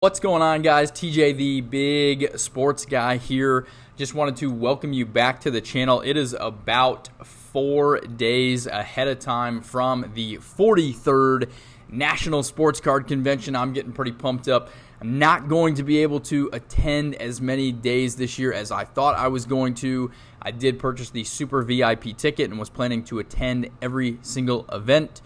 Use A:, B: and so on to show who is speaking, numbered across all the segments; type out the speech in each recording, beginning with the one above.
A: What's going on, guys? TJ, the big sports guy here. Just wanted to welcome you back to the channel. It is about 4 days ahead of time from the 43rd National Sports Card Convention. I'm getting pretty pumped up. I'm not going to be able to attend as many days this year as I thought I was going to. I did purchase the Super VIP ticket and was planning to attend every single event,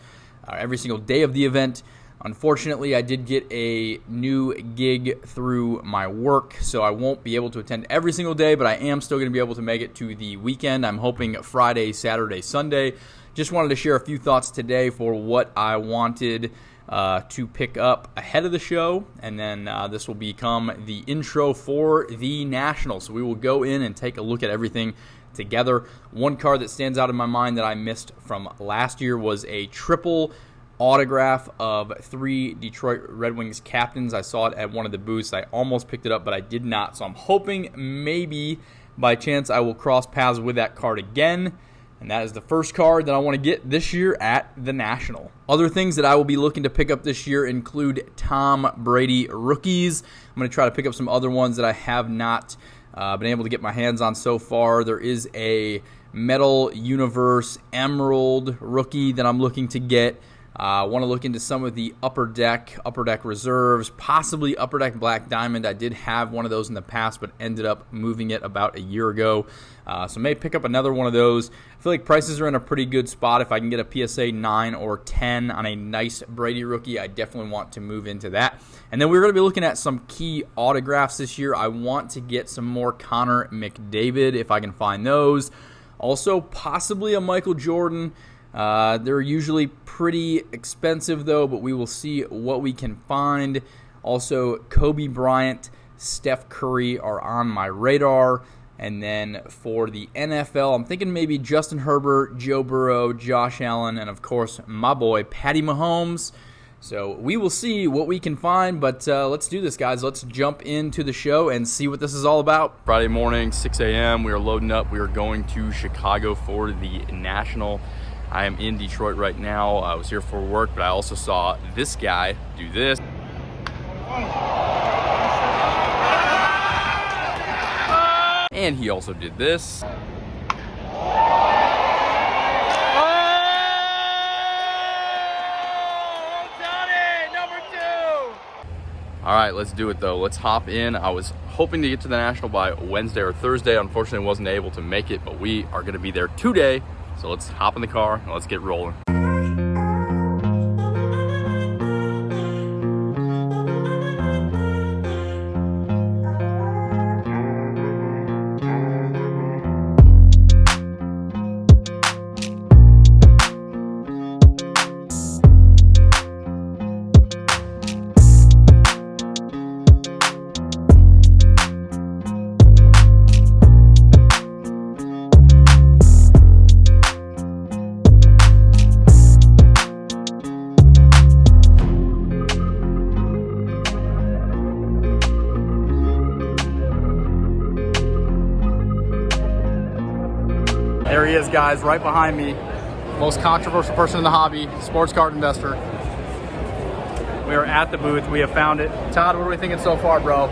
A: every single day of the event. Unfortunately, I did get a new gig through my work, so I won't be able to attend every single day, but I am still going to be able to make it to the weekend. I'm hoping Friday, Saturday, Sunday. Just wanted to share a few thoughts today for what I wanted to pick up ahead of the show, and then this will become the intro for the National. So we will go in and take a look at everything together. One card that stands out in my mind that I missed from last year was a triple autograph of 3 Detroit Red Wings captains. I saw it at one of the booths. I almost picked it up, but I did not. So I'm hoping maybe by chance I will cross paths with that card again. And that is the first card that I want to get this year at the National. Other things that I will be looking to pick up this year include Tom Brady rookies. I'm going to try to pick up some other ones that I have not been able to get my hands on so far. There is a Metal Universe Emerald rookie that I'm looking to get. I want to look into some of the Upper Deck Reserves, possibly Upper Deck Black Diamond. I did have one of those in the past, but ended up moving it about a year ago. So may pick up another one of those. I feel like prices are in a pretty good spot. If I can get a PSA 9 or 10 on a nice Brady rookie, I definitely want to move into that. And then we're going to be looking at some key autographs this year. I want to get some more Connor McDavid if I can find those. Also, possibly a Michael Jordan. They're usually pretty expensive, though, but we will see what we can find. Also, Kobe Bryant, Steph Curry are on my radar. And then for the NFL, I'm thinking maybe Justin Herbert, Joe Burrow, Josh Allen, and, of course, my boy, Patty Mahomes. So we will see what we can find, but let's do this, guys. Let's jump into the show and see what this is all about. Friday morning, 6 a.m., we are loading up. We are going to Chicago for the National. I am in Detroit right now. I was here for work, but I also saw this guy do this. And he also did this. All right, let's do it, though. Let's hop in. I was hoping to get to the National by Wednesday or Thursday. Unfortunately, wasn't able to make it, but we are going to be there today. So let's hop in the car and let's get rolling. There he is, guys, right behind me. Most controversial person in the hobby, sports card investor. We are at the booth. We have found it. Todd, what are we thinking so far, bro?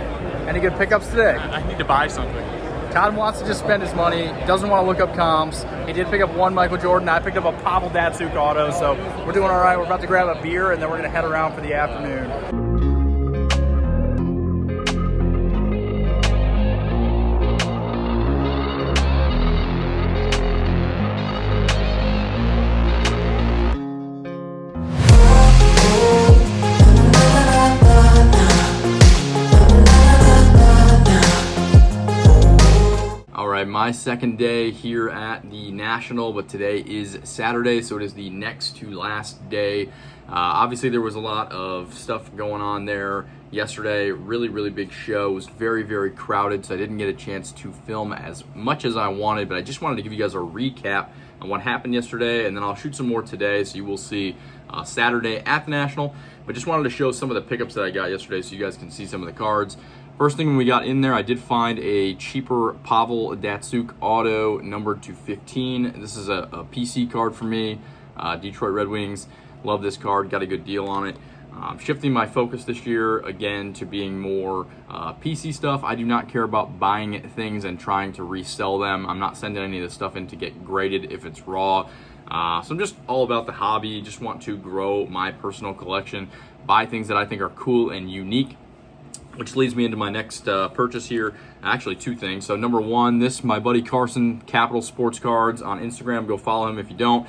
A: Any good pickups today?
B: I need to buy something.
A: Todd wants to just spend his money, doesn't want to look up comps. He did pick up one Michael Jordan. I picked up a Pavel Datsyuk auto, so we're doing all right. We're about to grab a beer, and then we're going to head around for the afternoon. My second day here at the National, but today is Saturday, so it is the next to last day. Obviously, there was a lot of stuff going on there yesterday. Really big show. It was very crowded, so I didn't get a chance to film as much as I wanted, but I just wanted to give you guys a recap on what happened yesterday, and then I'll shoot some more today, so you will see Saturday at the National. But just wanted to show some of the pickups that I got yesterday so you guys can see some of the cards. First thing when we got in there, I did find a cheaper Pavel Datsyuk auto numbered to 15. This is a PC card for me. Detroit Red Wings. Love this card. Got a good deal on it. Shifting my focus this year again to being more PC stuff. I do not care about buying things and trying to resell them. I'm not sending any of this stuff in to get graded if it's raw. So I'm just all about the hobby. Just want to grow my personal collection, buy things that I think are cool and unique, which leads me into my next purchase here. Actually, two things. So number one, this my buddy Carson, Capital Sports Cards on Instagram. Go follow him if you don't.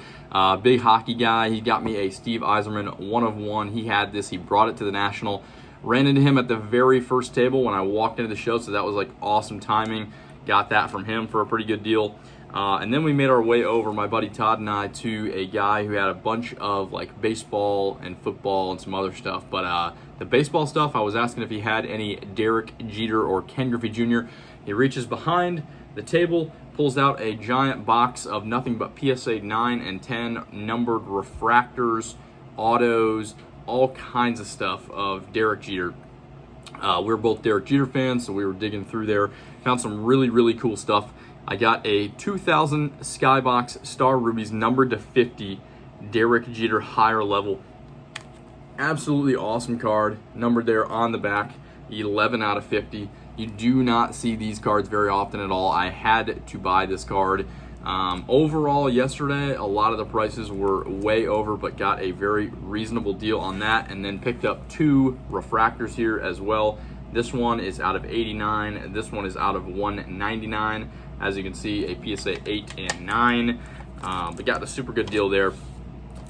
A: Big hockey guy. He got me a Steve Yzerman 1/1. He had this. He brought it to the National. Ran into him at the very first table when I walked into the show, so that was like awesome timing. Got that from him for a pretty good deal. And then we made our way over, my buddy Todd and I, to a guy who had a bunch of like baseball and football and some other stuff. But the baseball stuff, I was asking if he had any Derek Jeter or Ken Griffey Jr. He reaches behind the table, pulls out a giant box of nothing but PSA 9 and 10 numbered refractors, autos, all kinds of stuff of Derek Jeter. We're both Derek Jeter fans, so we were digging through there. Found some really, really cool stuff. I got a 2000 Skybox Star Rubies numbered to 50 Derek Jeter higher level. Absolutely awesome card, numbered there on the back, 11 out of 50. You do not see these cards very often at all. I had to buy this card. Overall, yesterday, a lot of the prices were way over, but got a very reasonable deal on that, and then picked up two refractors here as well. This one is out of 89, and this one is out of 199. As you can see, a PSA 8 and 9, but got a super good deal there.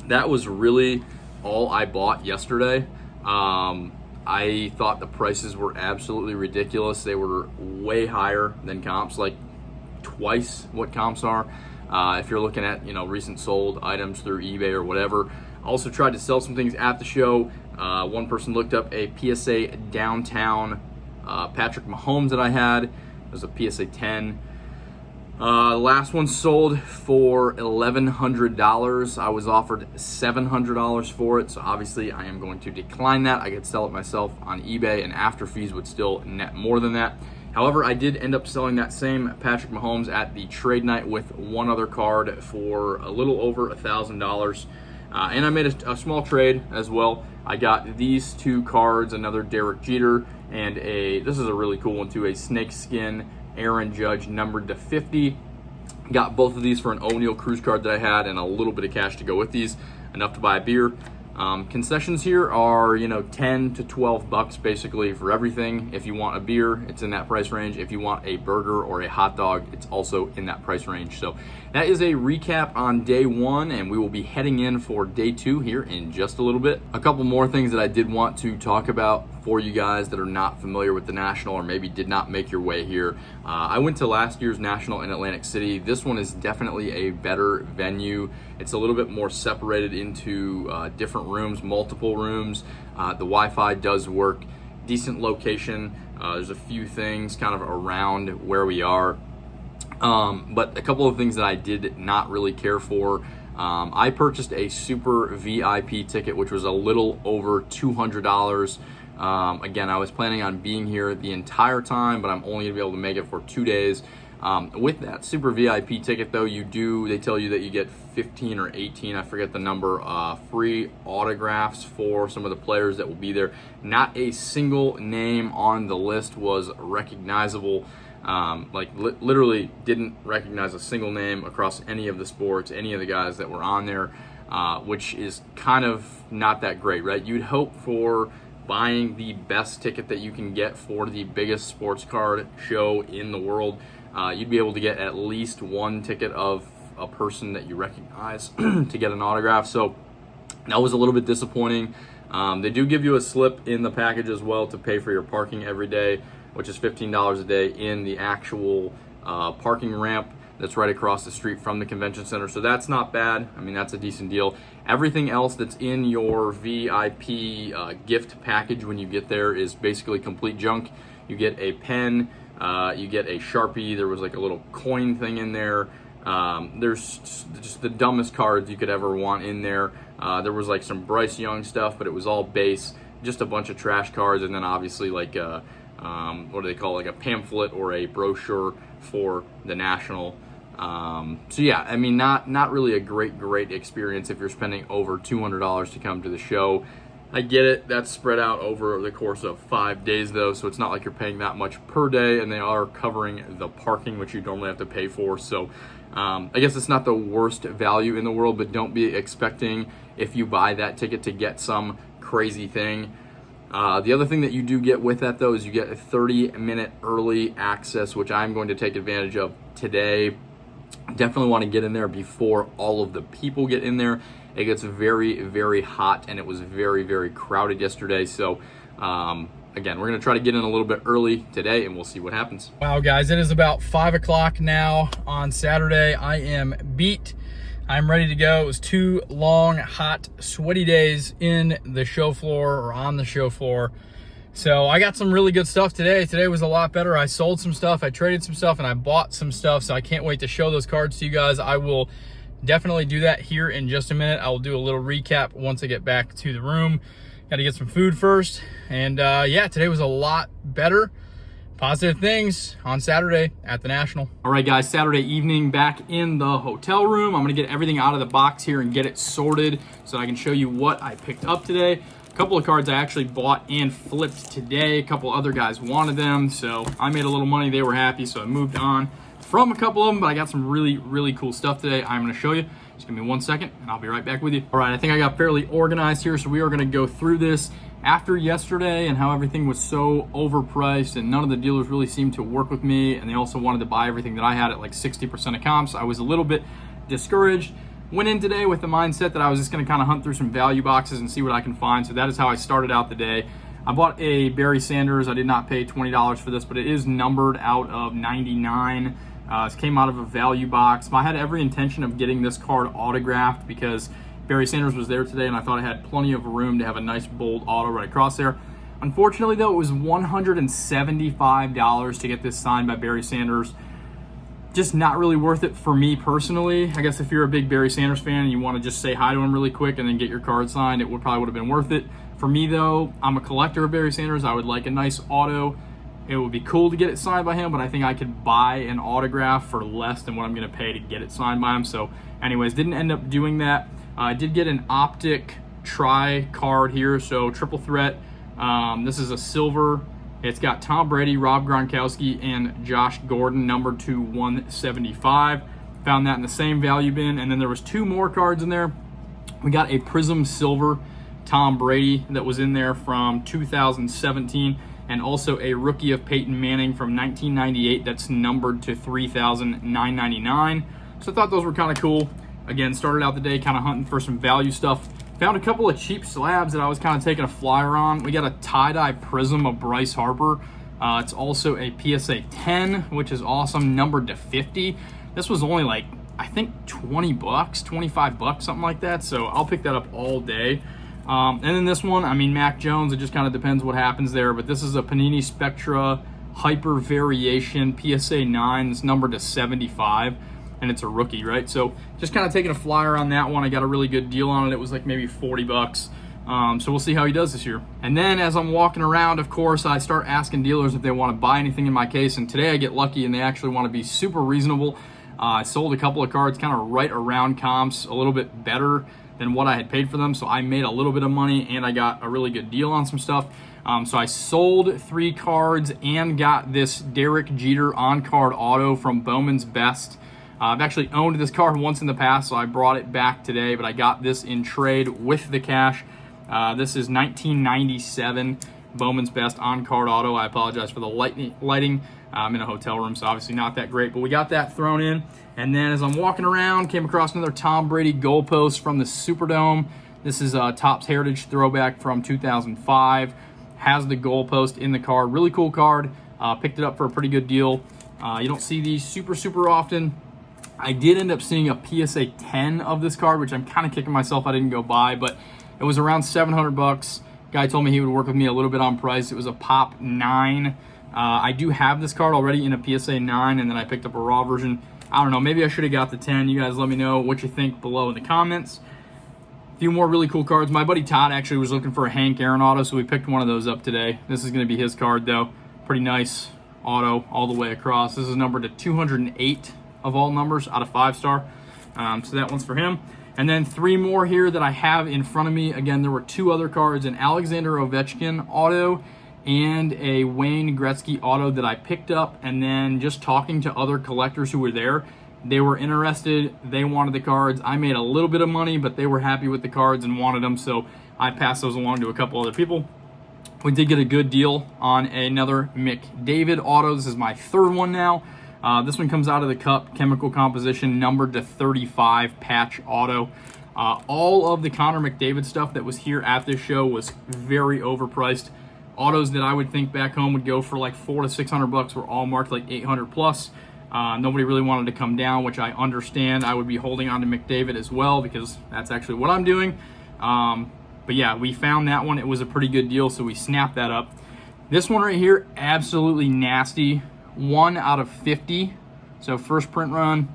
A: That was really all I bought yesterday. I thought the prices were absolutely ridiculous. They were way higher than comps, like twice what comps are. If you're looking at recent sold items through eBay or whatever. Also tried to sell some things at the show. One person looked up a PSA downtown Patrick Mahomes that I had. It was a PSA 10. Last one sold for $1,100. I was offered $700 for it, so obviously I am going to decline that. I could sell it myself on eBay, and after fees would still net more than that. However, I did end up selling that same Patrick Mahomes at the trade night with one other card for a little over $1,000. And I made a small trade as well. I got these two cards, another Derek Jeter, and this is a really cool one too, a snakeskin Aaron Judge numbered to 50. Got both of these for an O'Neal Cruz card that I had and a little bit of cash to go with these, enough to buy a beer. Concessions here are 10 to 12 bucks basically for everything. If you want a beer, it's in that price range. If you want a burger or a hot dog, it's also in that price range. So that is a recap on day one, and we will be heading in for day two here in just a little bit. A couple more things that I did want to talk about for you guys that are not familiar with the National or maybe did not make your way here. I went to last year's National in Atlantic City. This one is definitely a better venue. It's a little bit more separated into different rooms, multiple rooms. The Wi-Fi does work. Decent location. There's a few things kind of around where we are. But a couple of things that I did not really care for. I purchased a super VIP ticket, which was a little over $200. Again, I was planning on being here the entire time, but I'm only gonna be able to make it for 2 days. With that super VIP ticket though, they tell you that you get 15 or 18, I forget the number, free autographs for some of the players that will be there. Not a single name on the list was recognizable. Literally didn't recognize a single name across any of the sports, any of the guys that were on there, which is kind of not that great, right? You'd hope for buying the best ticket that you can get for the biggest sports card show in the world. You'd be able to get at least one ticket of a person that you recognize to get an autograph. So that was a little bit disappointing. They do give you a slip in the package as well to pay for your parking every day, which is $15 a day in the actual parking ramp that's right across the street from the convention center. So that's not bad. I mean, that's a decent deal. Everything else that's in your VIP gift package when you get there is basically complete junk. You get a pen, you get a Sharpie. There was like a little coin thing in there. There's just the dumbest cards you could ever want in there. There was like some Bryce Young stuff, but it was all base, just a bunch of trash cards, and then obviously like what do they call it, like a pamphlet or a brochure for the National. So yeah, I mean, not really a great experience if you're spending over $200 to come to the show. I get it, that's spread out over the course of 5 days though, so it's not like you're paying that much per day, and they are covering the parking, which you normally have to pay for. So I guess it's not the worst value in the world, but don't be expecting, if you buy that ticket, to get some crazy thing. The other thing that you do get with that though is you get a 30-minute early access, which I'm going to take advantage of today. Definitely want to get in there before all of the people get in there. It gets very, very hot, and it was very, very crowded yesterday. So again, we're going to try to get in a little bit early today, and we'll see what happens. Wow, guys, it is about 5 o'clock now on Saturday. I am beat. I'm ready to go. It was 2 long, hot, sweaty days in the show floor, or on the show floor. So I got some really good stuff today. Today was a lot better. I sold some stuff, I traded some stuff, and I bought some stuff. So I can't wait to show those cards to you guys. I will definitely do that here in just a minute. I will do a little recap once I get back to the room. Got to get some food first. And yeah, today was a lot better. Positive things on Saturday at the National. All right, guys, Saturday evening back in the hotel room. I'm gonna get everything out of the box here and get it sorted so I can show you what I picked up today. A couple of cards I actually bought and flipped today. A couple other guys wanted them, so I made a little money. They were happy, so I moved on from a couple of them, but I got some really, really cool stuff today. I'm gonna show you. Just give me 1 second and I'll be right back with you. All right, I think I got fairly organized here, so we are gonna go through this after yesterday and how everything was so overpriced and none of the dealers really seemed to work with me, and they also wanted to buy everything that I had at like 60% of comps. I was a little bit discouraged. Went in today with the mindset that I was just gonna kind of hunt through some value boxes and see what I can find. So that is how I started out the day. I bought a Barry Sanders. I did not pay $20 for this, but it is numbered out of 99. It came out of a value box. I had every intention of getting this card autographed because Barry Sanders was there today, and I thought I had plenty of room to have a nice bold auto right across there. Unfortunately, though, it was $175 to get this signed by Barry Sanders. Just not really worth it for me personally. I guess if you're a big Barry Sanders fan and you want to just say hi to him really quick and then get your card signed, it probably would have been worth it. For me, though, I'm a collector of Barry Sanders. I would like a nice auto. It would be cool to get it signed by him, but I think I could buy an autograph for less than what I'm going to pay to get it signed by him. So anyways, didn't end up doing that. I did get an Optic Tri card here, so triple threat. This is a silver. It's got Tom Brady, Rob Gronkowski, and Josh Gordon, numbered to 175. Found that in the same value bin. And then there was 2 more cards in there. We got a Prism Silver Tom Brady that was in there from 2017, and also a rookie of Peyton Manning from 1998 that's numbered to 3,999. So I thought those were kind of cool. Again, started out the day kind of hunting for some value stuff. Found a couple of cheap slabs that I was kind of taking a flyer on. We got a tie-dye Prism of Bryce Harper. It's also a PSA 10, which is awesome, numbered to 50. This was only like, I think 20 bucks, 25 bucks, something like that. So I'll pick that up all day. And then this one, I mean, Mac Jones, it just kind of depends what happens there. But this is a Panini Spectra Hyper Variation PSA 9. It's numbered to 75. And it's a rookie, right? So just kind of taking a flyer on that one. I got a really good deal on it. It was like maybe 40 bucks. So we'll see how he does this year. And then as I'm walking around, of course, I start asking dealers if they want to buy anything in my case. And today I get lucky and they actually want to be super reasonable. I sold a couple of cards kind of right around comps, a little bit better than what I had paid for them. So I made a little bit of money and I got a really good deal on some stuff. So I sold 3 cards and got this Derek Jeter on-card auto from Bowman's Best. I've actually owned this card once in the past, so I brought it back today, but I got this in trade with the cash. This is 1997 Bowman's Best on-card auto. I apologize for the lighting. I'm in a hotel room, so obviously not that great, but we got that thrown in. And then as I'm walking around, came across another Tom Brady goalpost from the Superdome. This is a Topps Heritage throwback from 2005. Has the goalpost in the card. Really cool card. Picked it up for a pretty good deal. You don't see these super often. I did end up seeing a PSA 10 of this card, which I'm kind of kicking myself I didn't go buy, but it was around 700 bucks. Guy told me he would work with me a little bit on price. It was a Pop 9. I do have this card already in a PSA 9, and then I picked up a raw version. I don't know, maybe I should have got the 10. You guys let me know what you think below in the comments. A few more really cool cards. My buddy Todd actually was looking for a Hank Aaron auto, so we picked one of those up today. This is going to be his card, though. Pretty nice auto all the way across. This is numbered to 208 of all numbers out of 5-star. So that one's for him. And then 3 more here that I have in front of me. Again, there were 2 other cards, an Alexander Ovechkin auto and a Wayne Gretzky auto that I picked up. And then just talking to other collectors who were there, they were interested, they wanted the cards. I made a little bit of money, but they were happy with the cards and wanted them, so I passed those along to a couple other people. We did get a good deal on another McDavid auto. This is my 3rd one now. This one comes out of the cup, chemical composition, numbered to 35 patch auto. All of the Connor McDavid stuff that was here at this show was very overpriced. Autos that I would think back home would go for like $400 to $600 were all marked like 800 plus. Nobody really wanted to come down, which I understand. I would be holding on to McDavid as well because that's actually what I'm doing. But yeah, we found that one. It was a pretty good deal, so we snapped that up. This one right here, absolutely nasty. 1 out of 50. So first print run,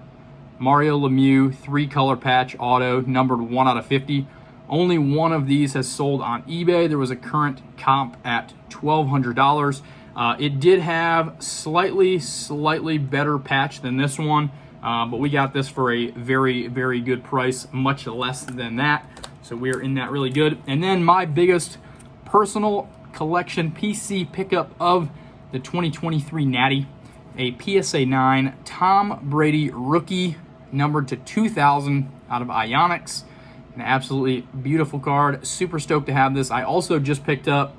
A: Mario Lemieux, 3-color patch auto, numbered 1 out of 50. Only one of these has sold on eBay. There was a current comp at $1,200. It did have slightly better patch than this one, but we got this for a very, very good price, much less than that. So we're in that really good. And then my biggest personal collection PC pickup of the 2023 Natty, a PSA 9 Tom Brady rookie, numbered to 2,000 out of Ionics. An absolutely beautiful card. Super stoked to have this. I also just picked up,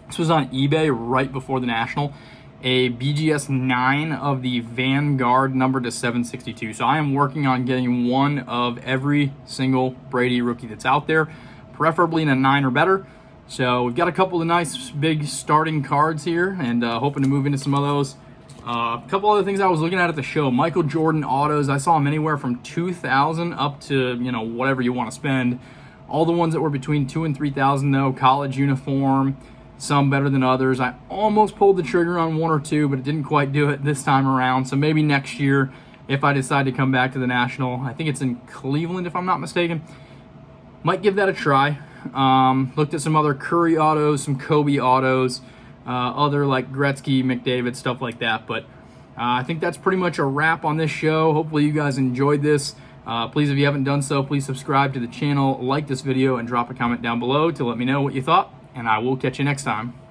A: this was on eBay right before the National, a BGS 9 of the Vanguard, numbered to 762. So I am working on getting one of every single Brady rookie that's out there, preferably in a 9 or better. So we've got a couple of nice big starting cards here, and hoping to move into some of those. A couple other things I was looking at the show. Michael Jordan autos. I saw them anywhere from 2,000 up to, you know, whatever you want to spend. All the ones that were between 2,000 and 3,000 though. College uniform, some better than others. I almost pulled the trigger on 1 or 2, but it didn't quite do it this time around. So maybe next year, if I decide to come back to the National, I think it's in Cleveland if I'm not mistaken, might give that a try. Looked at some other Curry autos, some Kobe autos, other like Gretzky, McDavid, stuff like that. But I think that's pretty much a wrap on this show. Hopefully you guys enjoyed this. Please, if you haven't done so, please subscribe to the channel, like this video, and drop a comment down below to let me know what you thought. And I will catch you next time.